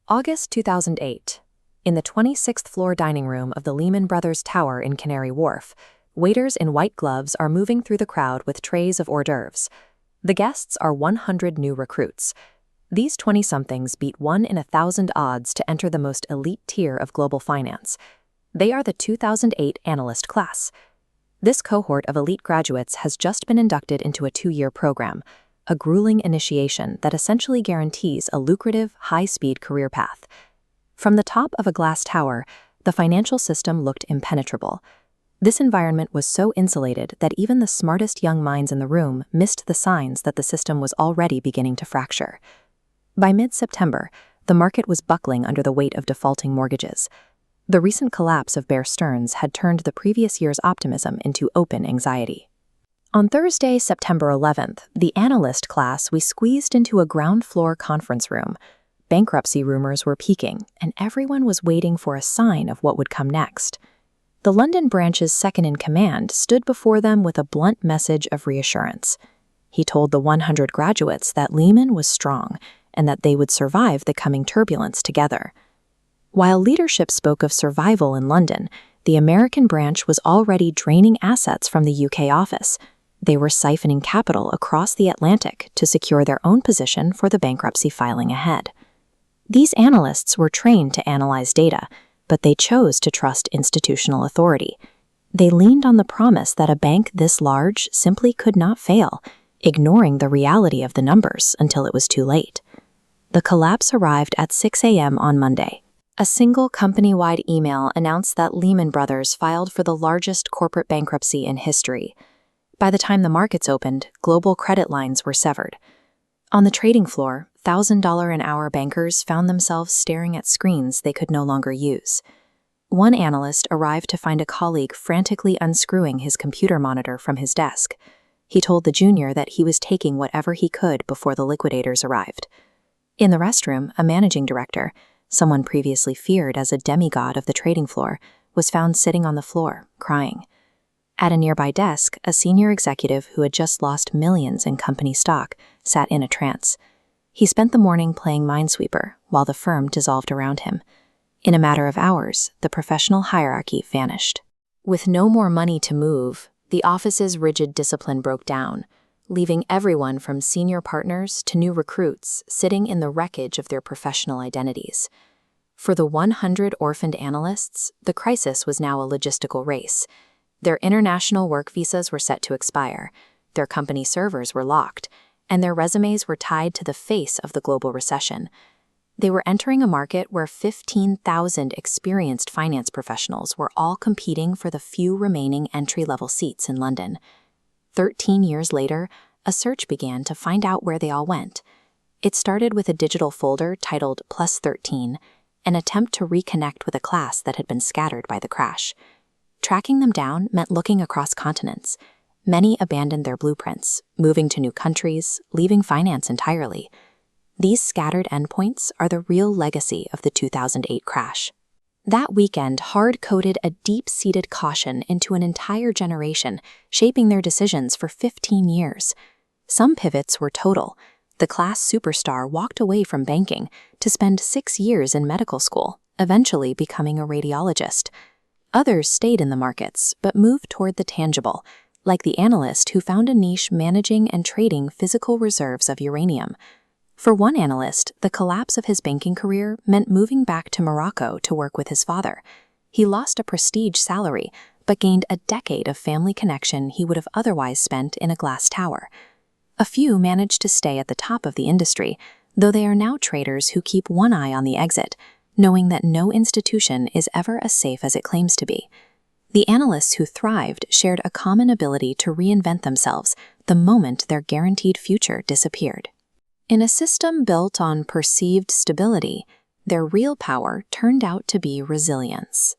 August 2008. In the 26th floor dining room of the Lehman Brothers Tower in Canary Wharf, waiters in white gloves are moving through the crowd with trays of hors d'oeuvres. The guests are 100 new recruits. These 20-somethings beat 1 in 1,000 odds to enter the most elite tier of global finance. They are the 2008 Analyst class. This cohort of elite graduates has just been inducted into a 2-year program, a grueling initiation that essentially guarantees a lucrative, high-speed career path. From the top of a glass tower, the financial system looked impenetrable. This environment was so insulated that even the smartest young minds in the room missed the signs that the system was already beginning to fracture. By mid-September, the market was buckling under the weight of defaulting mortgages. The recent collapse of Bear Stearns had turned the previous year's optimism into open anxiety. On Thursday, September 11th, the Analyst class we squeezed into a ground-floor conference room. Bankruptcy rumors were peaking, and everyone was waiting for a sign of what would come next. The London branch's second-in-command stood before them with a blunt message of reassurance. He told the 100 graduates that Lehman was strong and that they would survive the coming turbulence together. While leadership spoke of survival in London, the American branch was already draining assets from the UK office. They were siphoning capital across the Atlantic to secure their own position for the bankruptcy filing ahead. These analysts were trained to analyze data, but they chose to trust institutional authority. They leaned on the promise that a bank this large simply could not fail, ignoring the reality of the numbers until it was too late. The collapse arrived at 6 a.m. on Monday. A single company-wide email announced that Lehman Brothers filed for the largest corporate bankruptcy in history. By the time the markets opened, global credit lines were severed. On the trading floor, $1,000-an-hour bankers found themselves staring at screens they could no longer use. One analyst arrived to find a colleague frantically unscrewing his computer monitor from his desk. He told the junior that he was taking whatever he could before the liquidators arrived. In the restroom, a managing director, someone previously feared as a demigod of the trading floor, was found sitting on the floor, crying. At a nearby desk, a senior executive who had just lost millions in company stock sat in a trance. He spent the morning playing Minesweeper while the firm dissolved around him. In a matter of hours, the professional hierarchy vanished. With no more money to move, the office's rigid discipline broke down, leaving everyone from senior partners to new recruits sitting in the wreckage of their professional identities. For the 100 orphaned analysts, the crisis was now a logistical race. Their international work visas were set to expire, their company servers were locked, and their resumes were tied to the face of the global recession. They were entering a market where 15,000 experienced finance professionals were all competing for the few remaining entry-level seats in London. 13 years later, a search began to find out where they all went. It started with a digital folder titled +13, an attempt to reconnect with a class that had been scattered by the crash. Tracking them down meant looking across continents. Many abandoned their blueprints, moving to new countries, leaving finance entirely. These scattered endpoints are the real legacy of the 2008 crash. That weekend hard-coded a deep-seated caution into an entire generation, shaping their decisions for 15 years. Some pivots were total. The class superstar walked away from banking to spend 6 years in medical school, eventually becoming a radiologist. Others stayed in the markets, but moved toward the tangible, like the analyst who found a niche managing and trading physical reserves of uranium. For one analyst, the collapse of his banking career meant moving back to Morocco to work with his father. He lost a prestige salary, but gained a decade of family connection he would have otherwise spent in a glass tower. A few managed to stay at the top of the industry, though they are now traders who keep one eye on the exit, knowing that no institution is ever as safe as it claims to be. The analysts who thrived shared a common ability to reinvent themselves the moment their guaranteed future disappeared. In a system built on perceived stability, their real power turned out to be resilience.